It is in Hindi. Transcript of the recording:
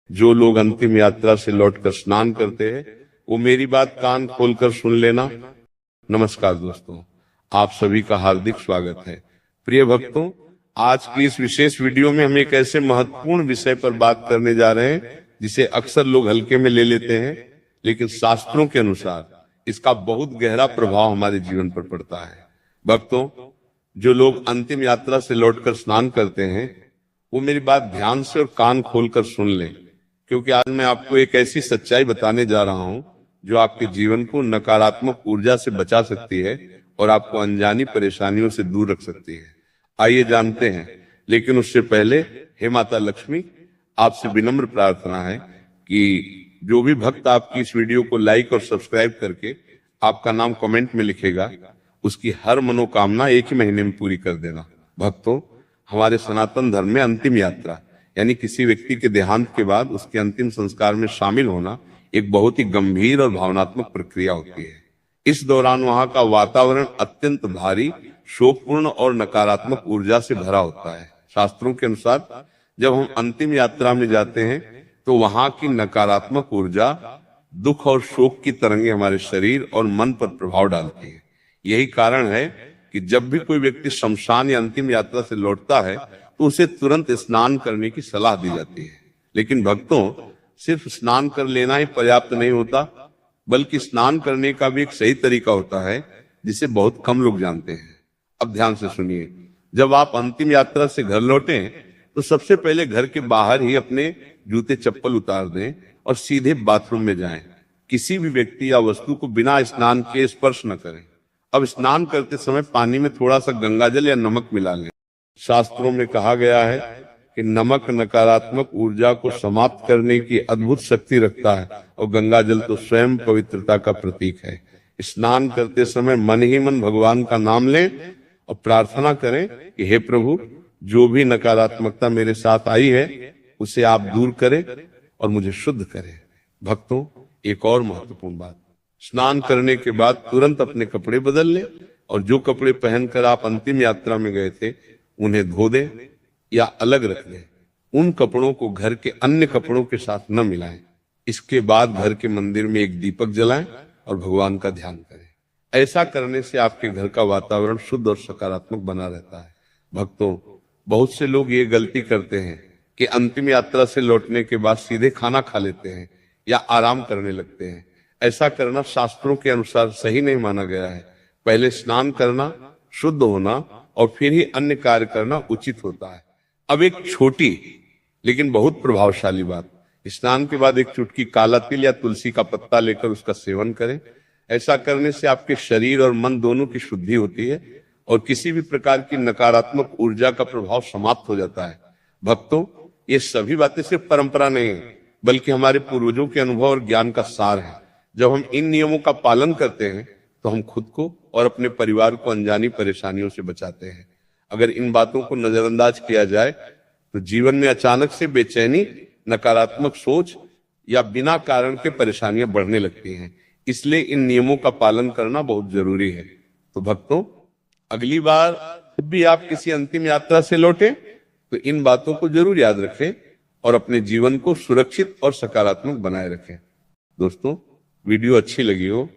जो लोग अंतिम यात्रा से लौटकर स्नान करते हैं वो मेरी बात कान खोलकर सुन लेना। नमस्कार दोस्तों, आप सभी का हार्दिक स्वागत है। प्रिय भक्तों, आज की इस विशेष वीडियो में हम एक ऐसे महत्वपूर्ण विषय पर बात करने जा रहे हैं जिसे अक्सर लोग हल्के में ले लेते हैं, लेकिन शास्त्रों के अनुसार इसका बहुत गहरा प्रभाव हमारे जीवन पर पड़ता है। भक्तों, जो लोग अंतिम यात्रा से लौटकर स्नान करते हैं वो मेरी बात ध्यान से और कान खोलकर सुन लें, क्योंकि आज मैं आपको एक ऐसी सच्चाई बताने जा रहा हूं जो आपके जीवन को नकारात्मक ऊर्जा से बचा सकती है और आपको अनजानी परेशानियों से दूर रख सकती है। आइए जानते हैं, लेकिन उससे पहले हे माता लक्ष्मी, आपसे विनम्र प्रार्थना है कि जो भी भक्त आपकी इस वीडियो को लाइक और सब्सक्राइब करके आपका नाम कमेंट में लिखेगा, उसकी हर मनोकामना एक ही महीने में पूरी कर देना। भक्तों, हमारे सनातन धर्म में अंतिम यात्रा यानी किसी व्यक्ति के देहांत के बाद उसके अंतिम संस्कार में शामिल होना एक बहुत ही गंभीर और भावनात्मक प्रक्रिया होती है। इस दौरान वहां का वातावरण अत्यंत भारी, शोकपूर्ण और नकारात्मक ऊर्जा से भरा होता है। शास्त्रों के अनुसार जब हम अंतिम यात्रा में जाते हैं तो वहां की नकारात्मक ऊर्जा, दुख और शोक की तरंगें हमारे शरीर और मन पर प्रभाव डालती है। यही कारण है कि जब भी कोई व्यक्ति शमशान या अंतिम यात्रा से लौटता है तो उसे तुरंत स्नान करने की सलाह दी जाती है। लेकिन भक्तों, सिर्फ स्नान कर लेना ही पर्याप्त नहीं होता, बल्कि स्नान करने का भी एक सही तरीका होता है जिसे बहुत कम लोग जानते हैं। अब ध्यान से सुनिए, जब आप अंतिम यात्रा से घर लौटें तो सबसे पहले घर के बाहर ही अपने जूते चप्पल उतार दें और सीधे बाथरूम में जाएं। किसी भी व्यक्ति या वस्तु को बिना स्नान के स्पर्श न करें। अब स्नान करते समय पानी में थोड़ा सा गंगाजल या नमक मिला लें। शास्त्रों में कहा गया है कि नमक नकारात्मक ऊर्जा को समाप्त करने की अद्भुत शक्ति रखता है और गंगाजल तो स्वयं पवित्रता का प्रतीक है। स्नान करते समय मन ही मन भगवान का नाम लें और प्रार्थना करें कि हे प्रभु, जो भी नकारात्मकता मेरे साथ आई है उसे आप दूर करें और मुझे शुद्ध करें। भक्तों, एक और महत्वपूर्ण बात, स्नान करने के बाद तुरंत अपने कपड़े बदल लें और जो कपड़े पहनकर आप अंतिम यात्रा में गए थे उन्हें धो दें या अलग रख दें। उन कपड़ों को घर के अन्य कपड़ों के साथ न मिलाएं। इसके बाद घर के मंदिर में एक दीपक जलाएं और भगवान का ध्यान करें। ऐसा करने से आपके घर का वातावरण शुद्ध और सकारात्मक बना रहता है। भक्तों, बहुत से लोग ये गलती करते हैं कि अंतिम यात्रा से लौटने के बाद सीधे खाना खा लेते हैं या आराम करने लगते हैं। ऐसा करना शास्त्रों के अनुसार सही नहीं माना गया है। पहले स्नान करना, शुद्ध होना और फिर ही अन्य कार्य करना उचित होता है। अब एक छोटी लेकिन बहुत प्रभावशाली बात, स्नान के बाद एक चुटकी काला तिल या तुलसी का पत्ता लेकर उसका सेवन करें। ऐसा करने से आपके शरीर और मन दोनों की शुद्धि होती है और किसी भी प्रकार की नकारात्मक ऊर्जा का प्रभाव समाप्त हो जाता है। भक्तों, ये सभी बातें सिर्फ परंपरा नहीं है, बल्कि हमारे पूर्वजों के अनुभव और ज्ञान का सार है। जब हम इन नियमों का पालन करते हैं तो हम खुद को और अपने परिवार को अनजानी परेशानियों से बचाते हैं। अगर इन बातों को नजरअंदाज किया जाए तो जीवन में अचानक से बेचैनी, नकारात्मक सोच या बिना कारण के परेशानियां बढ़ने लगती हैं। इसलिए इन नियमों का पालन करना बहुत जरूरी है। तो भक्तों, अगली बार जब भी आप किसी अंतिम यात्रा से लौटें तो इन बातों को जरूर याद रखें और अपने जीवन को सुरक्षित और सकारात्मक बनाए रखें। दोस्तों, वीडियो अच्छी लगी हो